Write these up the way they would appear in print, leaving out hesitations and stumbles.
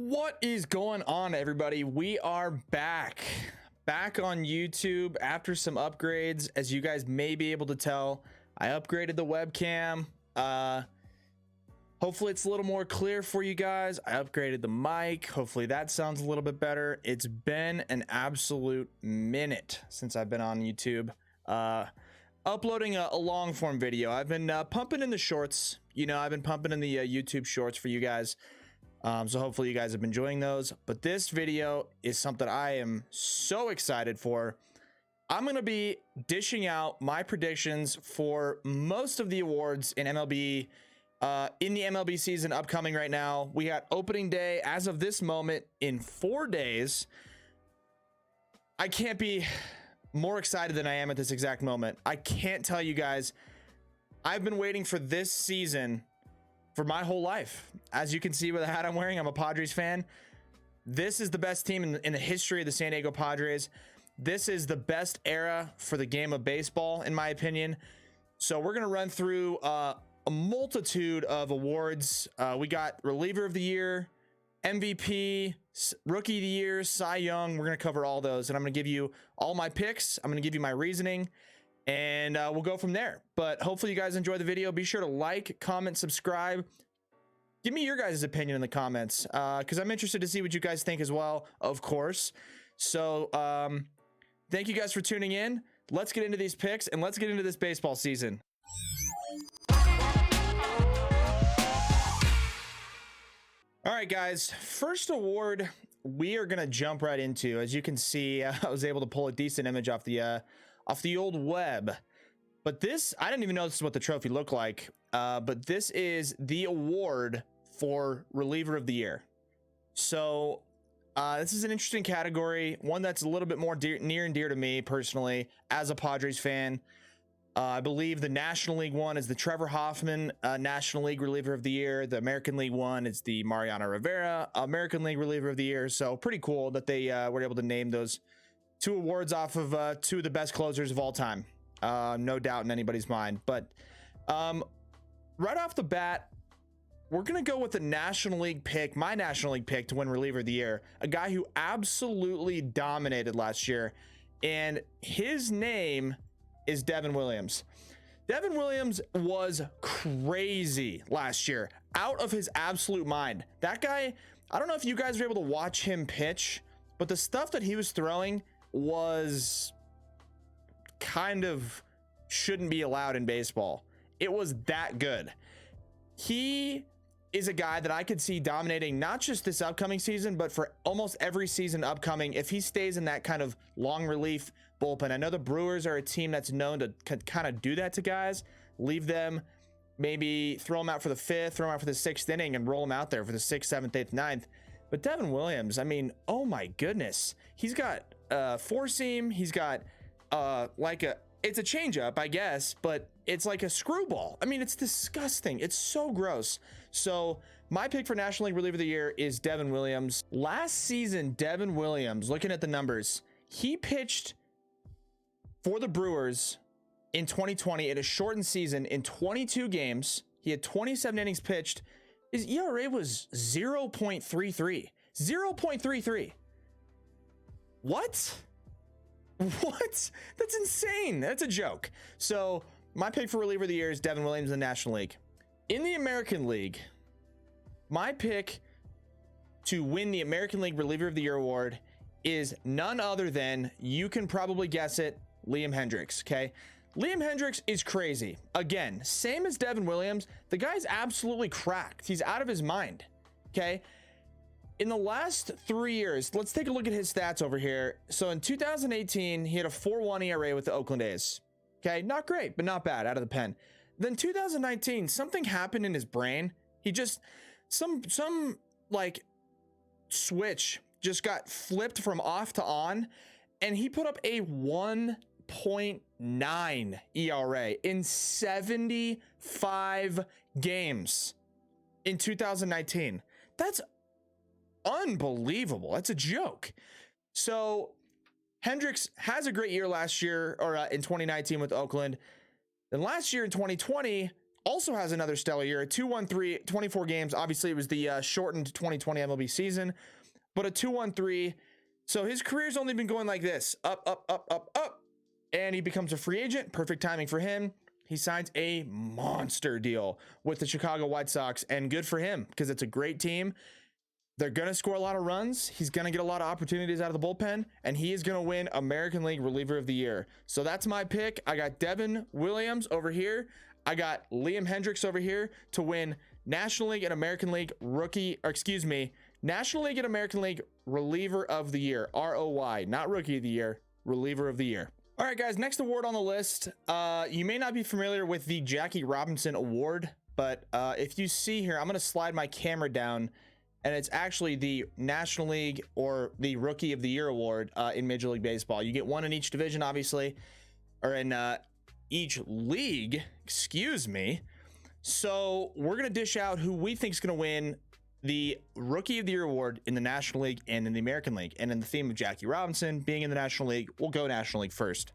What is going on, everybody? We are back on YouTube after some upgrades. As you guys may be able to tell, I upgraded the webcam. Hopefully it's a little more clear for you guys. I upgraded the mic. Hopefully that sounds a little bit better. It's been an absolute minute since I've been on YouTube uploading a long form video. I've been pumping in the shorts. I've been pumping in the YouTube shorts for you guys. So hopefully you guys have been enjoying those. But this video is something I am so excited for. I'm going to be dishing out my predictions for most of the awards in MLB, in the MLB season upcoming right now. We got opening day as of this moment in 4 days. I can't be more excited than I am at this exact moment. I can't tell you guys. I've been waiting for this season for my whole life. As you can see with the hat I'm wearing, I'm a Padres fan. This is the best team in the history of the San Diego Padres. This is the best era for the game of baseball, in my opinion. So we're going to run through a multitude of awards. We got reliever of the year, MVP, rookie of the year, Cy Young. We're going to cover all those, and I'm going to give you all my picks. I'm going to give you my reasoning, and we'll go from there. But hopefully you guys enjoy the video. Be sure to like, comment, subscribe. Give me your guys' opinion in the comments, because I'm interested to see what you guys think as well, of course. So thank you guys for tuning in. Let's get into these picks, and let's get into this baseball season. All right, guys, first award we are going to jump right into. As you can see, I was able to pull a decent image off the old web. But this, I didn't even know this is what the trophy looked like. But this is the award for reliever of the year. So this is an interesting category, one that's a little bit more near and dear to me personally as a Padres fan. I believe the National League one is the Trevor Hoffman National League reliever of the year. The American League one is the Mariano Rivera American League reliever of the year. So pretty cool that they were able to name those two awards off of two of the best closers of all time. No doubt in anybody's mind. But right off the bat, we're going to go with the National League pick, my National League pick to win reliever of the year. A guy who absolutely dominated last year. And his name is Devin Williams. Devin Williams was crazy last year, out of his absolute mind. That guy, I don't know if you guys were able to watch him pitch, but the stuff that he was throwing was kind of shouldn't be allowed in baseball. It was that good. He is a guy that I could see dominating not just this upcoming season, but for almost every season upcoming if he stays in that kind of long relief bullpen. I know the Brewers are a team that's known to kind of do that to guys, leave them, maybe throw them out for the fifth, throw them out for the sixth inning and roll them out there for the sixth, seventh, eighth, ninth. But Devin Williams, I mean, oh my goodness. He's got four seam. He's got it's a changeup, I guess, but it's like a screwball. I mean, it's disgusting. It's so gross. So my pick for National League reliever of the year is Devin Williams. Last season, Devin Williams, looking at the numbers, he pitched for the Brewers in 2020 in a shortened season in 22 games. He had 27 innings pitched. His ERA was 0.33. 0.33. What? What? That's insane. That's a joke. So my pick for reliever of the year is Devin Williams in the National League. In the American League, my pick to win the American League reliever of the year award is none other than, you can probably guess it, Liam Hendriks. Okay. Liam Hendriks is crazy. Again, same as Devin Williams. The guy's absolutely cracked. He's out of his mind. Okay. In the last 3 years, let's take a look at his stats over here. So in 2018, he had a 4.1 ERA with the Oakland A's. Okay, not great, but not bad out of the pen. Then 2019, something happened in his brain. He just, some like switch just got flipped from off to on, and he put up a 1.9 ERA in 75 games in 2019. That's unbelievable. That's a joke. So Hendriks has a great year last year, or in 2019 with Oakland. Then last year in 2020, also has another stellar year, a 213, 24 games. Obviously, it was the shortened 2020 MLB season, but a 213. So his career's only been going like this, up, up, up, up, up, and he becomes a free agent. Perfect timing for him. He signs a monster deal with the Chicago White Sox, and good for him because it's a great team. They're going to score a lot of runs. He's going to get a lot of opportunities out of the bullpen, and he is going to win American League Reliever of the Year. So that's my pick. I got Devin Williams over here. I got Liam Hendriks over here to win National League and American League National League and American League Reliever of the Year, ROY, not Rookie of the Year, Reliever of the Year. All right, guys, next award on the list. You may not be familiar with the Jackie Robinson Award, but if you see here, I'm going to slide my camera down, and it's actually the National League or the Rookie of the Year award in Major League Baseball. You get one in each division, obviously, or in each league, excuse me. So we're going to dish out who we think is going to win the Rookie of the Year award in the National League and in the American League. And in the theme of Jackie Robinson being in the National League, we'll go National League first.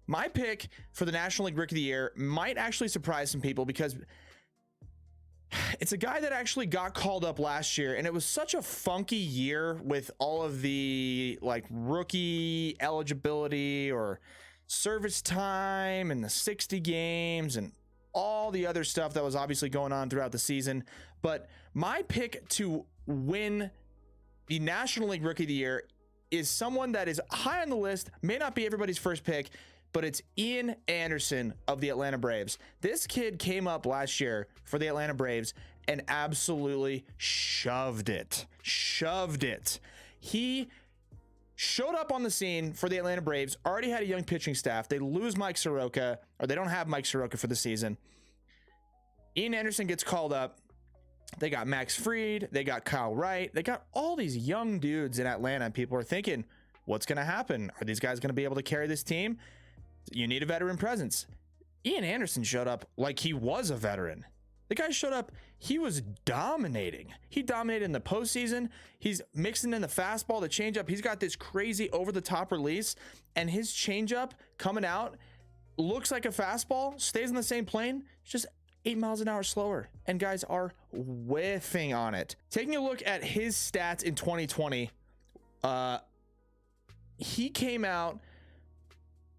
My pick for the National League Rookie of the Year might actually surprise some people because it's a guy that actually got called up last year, and it was such a funky year with all of the like rookie eligibility or service time and the 60 games and all the other stuff that was obviously going on throughout the season. But my pick to win the National League Rookie of the Year is someone that is high on the list, may not be everybody's first pick, but it's Ian Anderson of the Atlanta Braves. This kid came up last year for the Atlanta Braves and absolutely shoved it. He showed up on the scene for the Atlanta Braves, already had a young pitching staff. They lose Mike Soroka, or they don't have Mike Soroka for the season. Ian Anderson gets called up. They got Max Fried. They got Kyle Wright. They got all these young dudes in Atlanta. And people are thinking, what's going to happen? Are these guys going to be able to carry this team? You need a veteran presence. Ian Anderson showed up like he was a veteran. The guy showed up. He was dominating. He dominated in the postseason. He's mixing in the fastball, the changeup. He's got this crazy over-the-top release, and his changeup coming out looks like a fastball, stays in the same plane, just 8 miles an hour slower, and guys are whiffing on it. Taking a look at his stats in 2020, he came out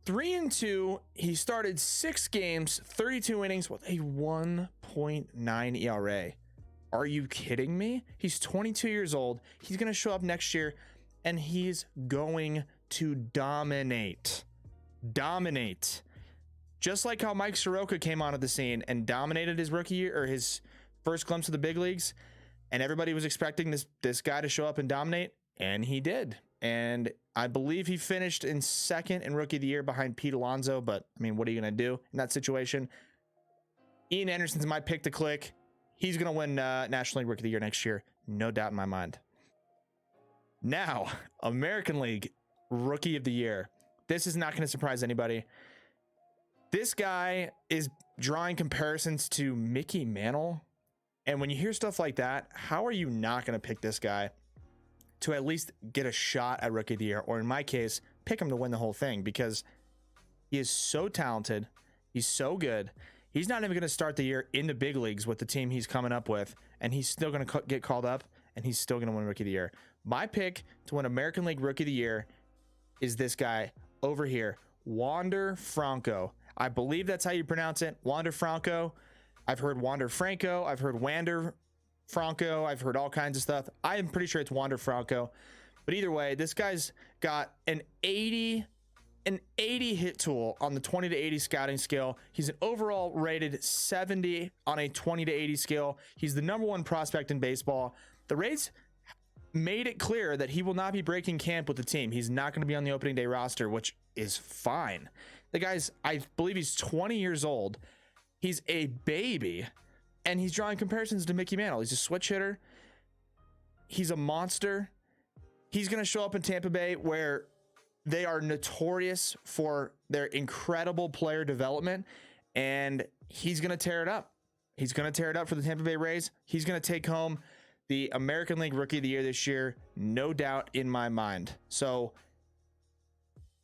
3-2. He started 6 games, 32 innings with a 1.9 ERA. Are you kidding me? He's 22 years old. He's going to show up next year and he's going to dominate. Just like how Mike Soroka came onto the scene and dominated his rookie year or his first glimpse of the big leagues, and everybody was expecting this guy to show up and dominate, and he did. And I believe he finished in second in Rookie of the Year behind Pete Alonso. But I mean, what are you going to do in that situation? Ian Anderson's my pick to click. He's going to win National League Rookie of the Year next year. No doubt in my mind. Now, American League Rookie of the Year. This is not going to surprise anybody. This guy is drawing comparisons to Mickey Mantle. And when you hear stuff like that, how are you not going to pick this guy to at least get a shot at Rookie of the Year, or in my case, pick him to win the whole thing? Because he is so talented. He's so good. He's not even going to start the year in the big leagues with the team he's coming up with, and he's still going to get called up, and he's still going to win Rookie of the Year. My pick to win American League Rookie of the Year is this guy over here, Wander Franco. I believe that's how you pronounce it, Wander Franco. I've heard Wander Franco. I've heard Wander Franco. I've heard all kinds of stuff. I am pretty sure it's Wander Franco. But either way, this guy's got an 80 hit tool on the 20 to 80 scouting scale. He's an overall rated 70 on a 20 to 80 scale. He's the #1 prospect in baseball. The Rays made it clear that he will not be breaking camp with the team. He's not going to be on the opening day roster, which is fine. The guy's, I believe he's 20 years old. He's a baby, and he's drawing comparisons to Mickey Mantle. He's a switch hitter. He's a monster. He's going to show up in Tampa Bay, where they are notorious for their incredible player development, and he's going to tear it up. He's going to tear it up for the Tampa Bay Rays. He's going to take home the American League Rookie of the Year this year, no doubt in my mind. So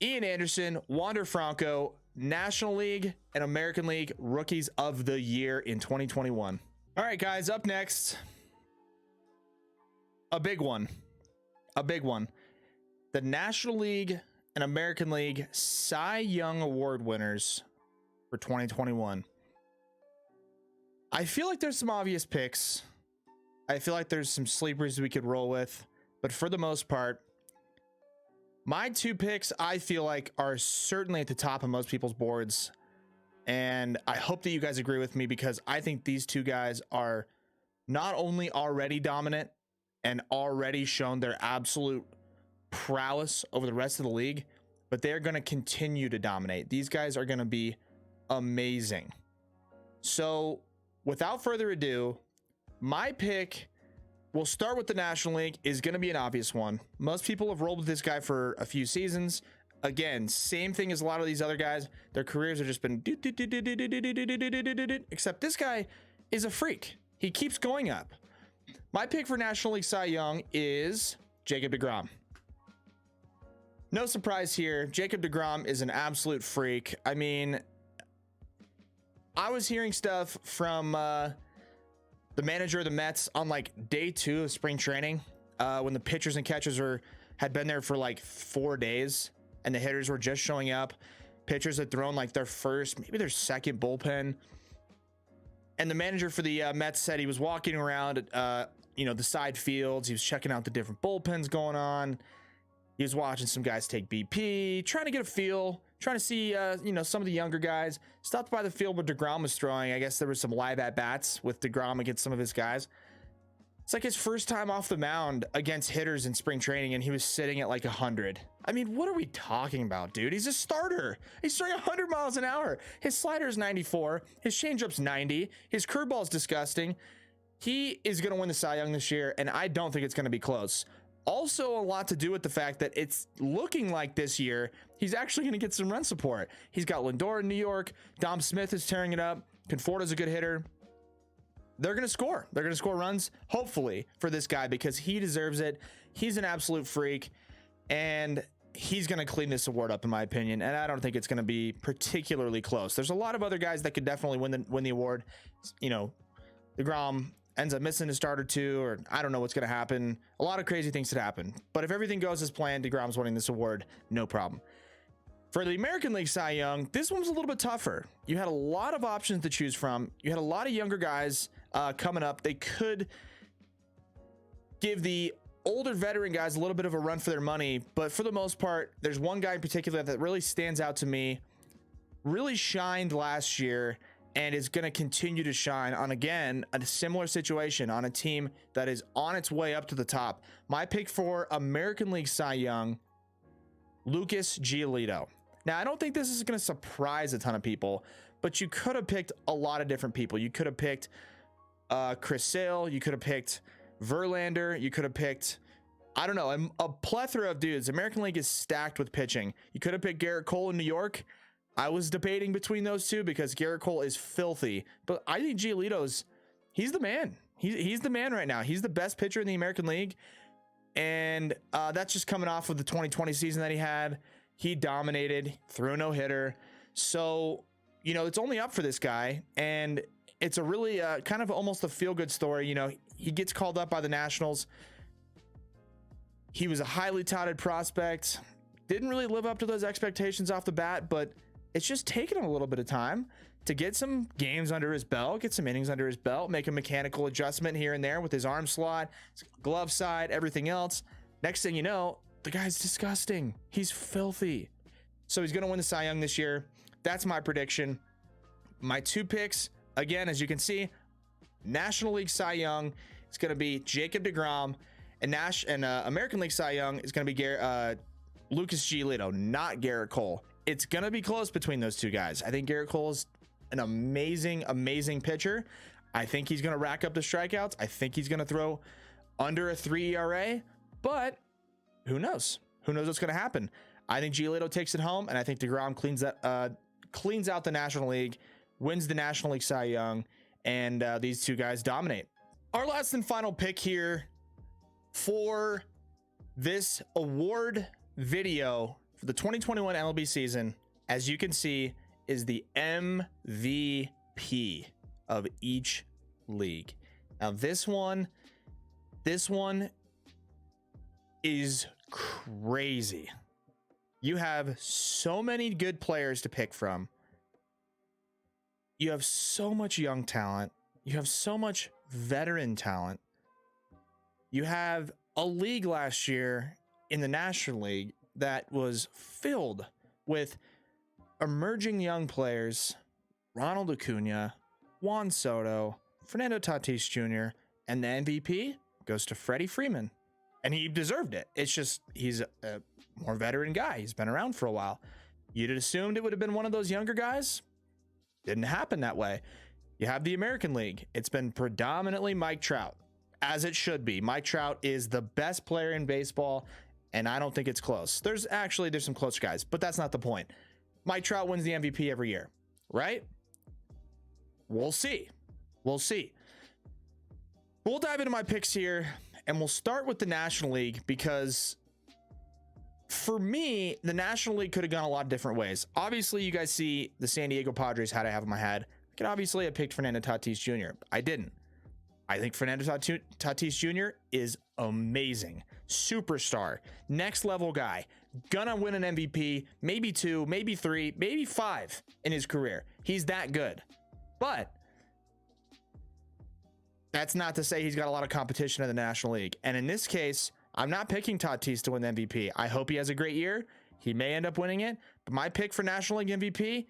Ian Anderson, Wander Franco, National League and American League Rookies of the Year in 2021. All right, guys, up next, a big one. The National League and American League Cy Young Award winners for 2021. I feel like there's some obvious picks. I feel like there's some sleepers we could roll with, but for the most part, my two picks I feel like are certainly at the top of most people's boards, and I hope that you guys agree with me because I think these two guys are not only already dominant and already shown their absolute prowess over the rest of the league, but they're going to continue to dominate. These guys are going to be amazing. So without further ado, my pick, we'll start with the National League, is going to be an obvious one. Most people have rolled with this guy for a few seasons. Again, same thing as a lot of these other guys. Their careers have just been except this guy is a freak. He keeps going up. My pick for National League Cy Young is Jacob deGrom. No surprise here. Jacob deGrom is an absolute freak. I mean, I was hearing stuff from the manager of the Mets on like day 2 of spring training, when the pitchers and catchers had been there for like 4 days and the hitters were just showing up. Pitchers had thrown like their first, maybe their second bullpen. And the manager for the Mets said he was walking around, the side fields. He was checking out the different bullpens going on. He was watching some guys take BP, trying to get a feel, trying to see, some of the younger guys. Stopped by the field where deGrom was throwing. I guess there was some live at-bats with deGrom against some of his guys. It's like his first time off the mound against hitters in spring training, and he was sitting at like 100. I mean, what are we talking about, dude? He's a starter. He's throwing 100 miles an hour. His slider is 94. His changeup's 90. His curveball is disgusting. He is going to win the Cy Young this year, and I don't think it's going to be close. Also, a lot to do with the fact that it's looking like this year he's actually going to get some run support. He's got Lindor in New York. Dom Smith is tearing it up. Conforto's a good hitter. They're going to score. They're going to score runs, hopefully, for this guy because he deserves it. He's an absolute freak, and he's going to clean this award up, in my opinion, and I don't think it's going to be particularly close. There's a lot of other guys that could definitely win the award. deGrom ends up missing a start or two, or I don't know what's going to happen. A lot of crazy things could happen. But if everything goes as planned, deGrom's winning this award, no problem. For the American League Cy Young, this one was a little bit tougher. You had a lot of options to choose from. You had a lot of younger guys coming up. They could give the older veteran guys a little bit of a run for their money, but for the most part, there's one guy in particular that really stands out to me, really shined last year, and is going to continue to shine on, again, a similar situation on a team that is on its way up to the top. My pick for American League Cy Young, Lucas Giolito. Now, I don't think this is going to surprise a ton of people, but you could have picked a lot of different people. You could have picked Chris Sale. You could have picked Verlander. You could have picked, I don't know, a plethora of dudes. American League is stacked with pitching. You could have picked Garrett Cole in New York. I was debating between those two because Garrett Cole is filthy, but I think Giolito's, he's the man. He's the man right now. He's the best pitcher in the American League, and that's just coming off of the 2020 season that he had. He dominated, threw a no-hitter. So, it's only up for this guy, and it's a really kind of almost a feel-good story. He gets called up by the Nationals. He was a highly touted prospect. Didn't really live up to those expectations off the bat, but it's just taken him a little bit of time to get some games under his belt, get some innings under his belt, make a mechanical adjustment here and there with his arm slot, glove side, everything else. Next thing you know, the guy's disgusting. He's filthy. So he's going to win the Cy Young this year. That's my prediction. My two picks, again, as you can see, National League Cy Young is going to be Jacob deGrom, and American League Cy Young is going to be Lucas Giolito, not Garrett Cole. It's going to be close between those two guys. I think Garrett Cole is an amazing, amazing pitcher. I think he's going to rack up the strikeouts. I think he's going to throw under a 3 ERA, but who knows? Who knows what's going to happen? I think Giolito takes it home, and I think deGrom cleans out the National League, wins the National League Cy Young, and these two guys dominate. Our last and final pick here for this award video for the 2021 MLB season, as you can see, is the MVP of each league. Now this one is crazy. You have so many good players to pick from. You have so much young talent. You have so much veteran talent. You have a league last year in the National League that was filled with emerging young players, Ronald Acuna, Juan Soto, Fernando Tatis Jr., and the MVP goes to Freddie Freeman. And he deserved it. It's just he's a more veteran guy. He's been around for a while. You'd have assumed it would have been one of those younger guys. Didn't happen that way. You have the American League. It's been predominantly Mike Trout, as it should be. Mike Trout is the best player in baseball, and I don't think it's close. There's some close guys, but that's not the point. Mike Trout wins the MVP every year, right? We'll see. We'll see. We'll dive into my picks here, and we'll start with the National League because for me, the National League could have gone a lot of different ways. Obviously, you guys see the San Diego Padres had I have in my head. I could obviously have picked Fernando Tatis Jr. I didn't. I think Fernando Tatis Jr. is amazing. Superstar. Next level guy. Gonna win an MVP, maybe 2, maybe 3, maybe 5 in his career. He's that good. But that's not to say he's got a lot of competition in the National League. And in this case, I'm not picking Tatis to win the MVP. I hope he has a great year. He may end up winning it. But my pick for National League MVP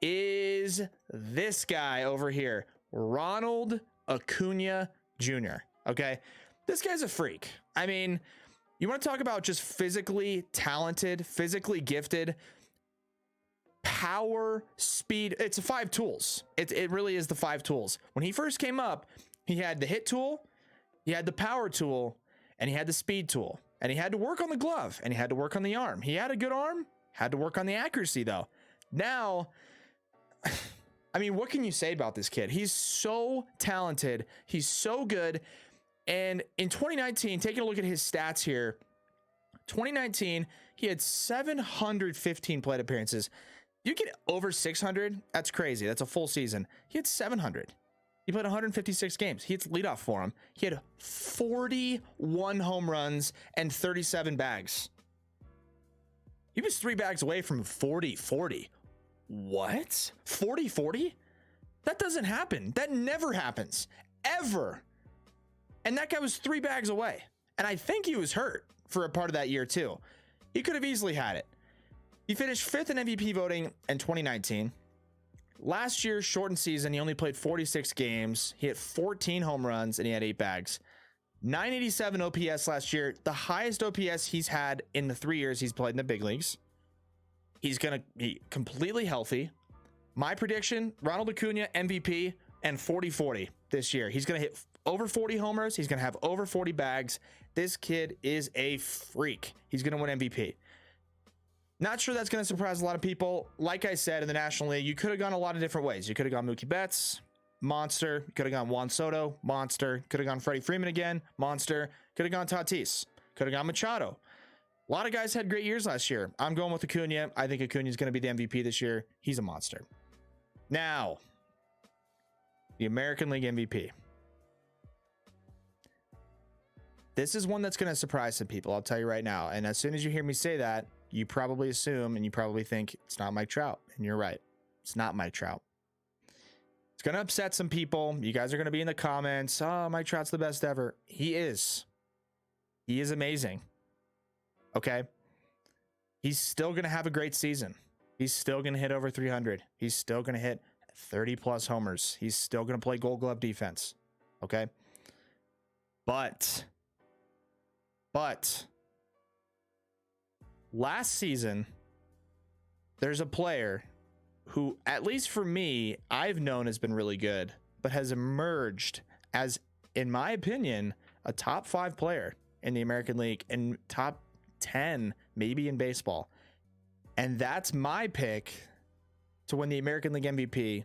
is this guy over here, Ronald Acuna Jr. Okay, this guy's a freak. I mean, you want to talk about just physically talented, physically gifted, power, speed. It's 5 tools. It really is the 5 tools. When he first came up, he had the hit tool, he had the power tool, and he had the speed tool. And he had to work on the glove, and he had to work on the arm. He had a good arm, had to work on the accuracy though. Now, I mean, what can you say about this kid? He's so talented. He's so good. And in 2019, taking a look at his stats here, 2019, he had 715 plate appearances. You get over 600, that's crazy. That's a full season. He had 700. He played 156 games. He hits leadoff for him. He had 41 home runs and 37 bags. He was 3 bags away from 40-40. What? 40-40? That doesn't happen. That never happens. Ever. And that guy was 3 bags away. And I think he was hurt for a part of that year too. He could have easily had it. He finished 5th in MVP voting in 2019. Last year's shortened season, he only played 46 games. He had 14 home runs and he had 8 bags. 987 OPS last year, the highest OPS he's had in the 3 years he's played in the big leagues. He's going to be completely healthy. My prediction, Ronald Acuna, MVP, and 40-40 this year. He's going to hit over 40 homers. He's going to have over 40 bags. This kid is a freak. He's going to win MVP. Not sure that's going to surprise a lot of people. Like I said, in the National League, you could have gone a lot of different ways. You could have gone Mookie Betts, monster. You could have gone Juan Soto, monster. Could have gone Freddie Freeman again, monster. Could have gone Tatis. Could have gone Machado. A lot of guys had great years last year. I'm going with Acuna. I think Acuna is going to be the MVP this year. He's a monster. Now, the American League MVP. This is one that's going to surprise some people, I'll tell you right now. And as soon as you hear me say that, you probably assume and you probably think it's not Mike Trout. And you're right. It's not Mike Trout. It's going to upset some people. You guys are going to be in the comments. Oh, Mike Trout's the best ever. He is. He is amazing. Okay. He's still going to have a great season. He's still going to hit over 300. He's still going to hit 30 plus homers. He's still going to play Gold Glove defense. Okay. But last season, there's a player who, at least for me, I've known has been really good, but has emerged as, in my opinion, a top 5 player in the American League and top 10 maybe in baseball. And that's my pick to win the American League MVP.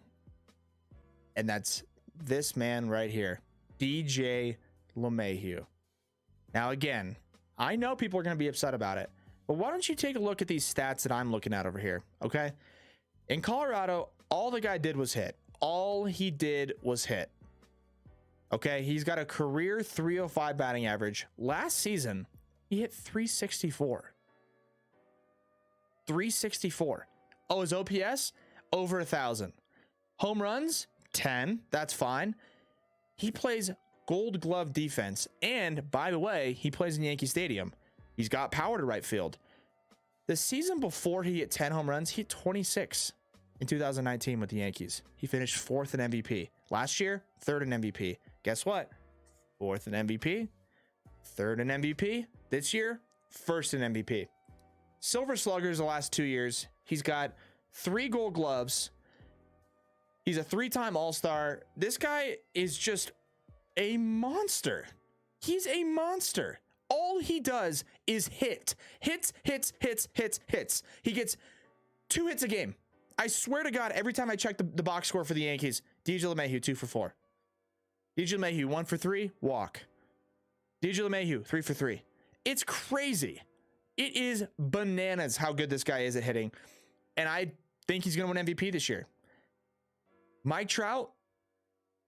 And that's this man right here, DJ LeMahieu. Now, again, I know people are going to be upset about it, but why don't you take a look at these stats that I'm looking at over here, okay? In Colorado, all the guy did was hit. All he did was hit. Okay, he's got a career 305 batting average. Last season, he hit 364. 364. Oh, his OPS? Over 1,000. Home runs? 10. That's fine. He plays Gold Glove defense. And, by the way, he plays in Yankee Stadium. He's got power to right field. The season before he hit 10 home runs, he hit 26 in 2019 with the Yankees. He finished 4th in MVP. Last year, 3rd in MVP. Guess what? 4th in MVP, 3rd in MVP. This year, 1st in MVP. Silver Sluggers the last 2 years. He's got 3 Gold Gloves. He's a 3-time All-Star. This guy is just a monster. He's a monster. All he does is hit. Hits. He gets 2 hits a game. I swear to God, every time I check the box score for the Yankees, DJ LeMahieu, 2 for 4. DJ LeMahieu, 1 for 3, walk. DJ LeMahieu, 3 for 3. It's crazy. It is bananas how good this guy is at hitting. And I think he's going to win MVP this year. Mike Trout,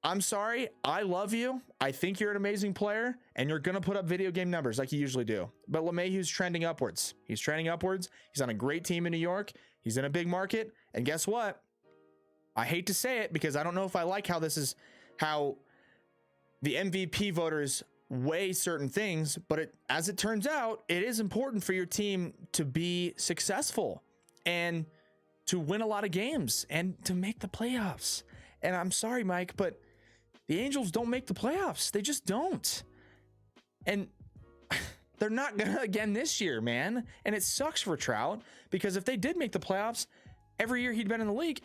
I'm sorry. I love you. I think you're an amazing player, and you're going to put up video game numbers like you usually do. But LeMahieu's trending upwards. He's trending upwards. He's on a great team in New York. He's in a big market. And guess what? I hate to say it because I don't know if I like how how the MVP voters weigh certain things, but as it turns out, it is important for your team to be successful and to win a lot of games and to make the playoffs. And I'm sorry, Mike, but the Angels don't make the playoffs. They just don't. And they're not gonna again this year, man. And it sucks for Trout because if they did make the playoffs every year he'd been in the league,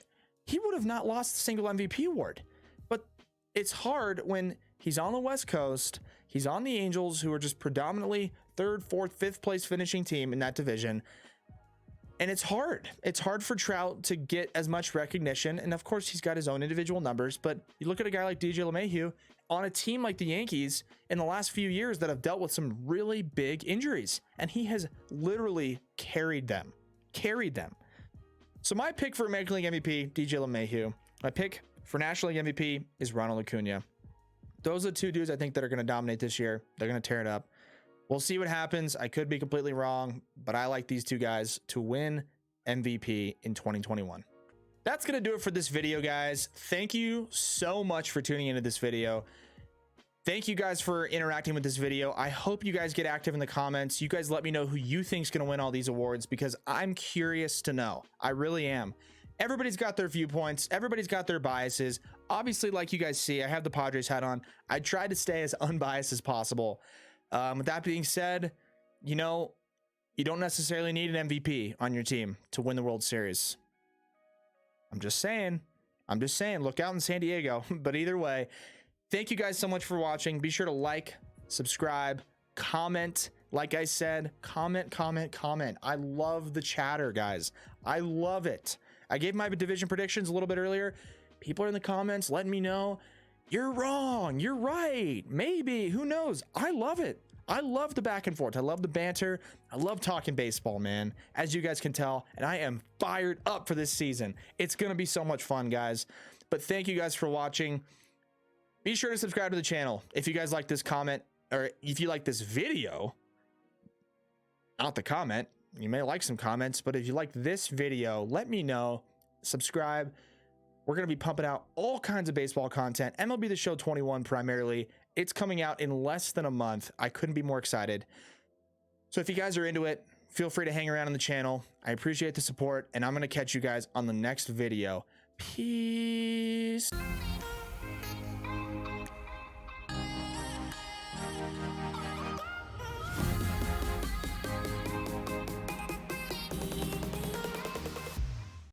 he would have not lost a single MVP award. But it's hard when he's on the West Coast. He's on the Angels, who are just predominantly 3rd, 4th, 5th place finishing team in that division. And it's hard. It's hard for Trout to get as much recognition. And of course, he's got his own individual numbers. But you look at a guy like DJ LeMahieu on a team like the Yankees in the last few years that have dealt with some really big injuries. And he has literally carried them. So my pick for American League MVP, DJ LeMahieu. My pick for National League MVP is Ronald Acuna. Those are the 2 dudes I think that are going to dominate this year. They're going to tear it up. We'll see what happens. I could be completely wrong, but I like these 2 guys to win MVP in 2021. That's going to do it for this video, guys. Thank you so much for tuning into this video. Thank you guys for interacting with this video. I hope you guys get active in the comments. You guys let me know who you think is going to win all these awards because I'm curious to know. I really am. Everybody's got their viewpoints. Everybody's got their biases. Obviously, like you guys see, I have the Padres hat on. I try to stay as unbiased as possible. With that being said, you know, you don't necessarily need an MVP on your team to win the World Series. I'm just saying, look out in San Diego. But either way, thank you guys so much for watching. Be sure to like, subscribe, comment. Like I said, comment. I love the chatter, guys. I love it. I gave my division predictions a little bit earlier. People are in the comments letting me know. You're wrong. You're right. Maybe. Who knows? I love it. I love the back and forth. I love the banter. I love talking baseball, man. As you guys can tell, and I am fired up for this season. It's going to be so much fun, guys. But thank you guys for watching. Be sure to subscribe to the channel if you guys like this comment, or if you like this video. Not the comment. You may like some comments, but if you like this video, let me know. Subscribe. We're going to be pumping out all kinds of baseball content. MLB The Show 21 primarily. It's coming out in less than a month. I couldn't be more excited. So if you guys are into it, feel free to hang around on the channel. I appreciate the support, and I'm going to catch you guys on the next video. Peace.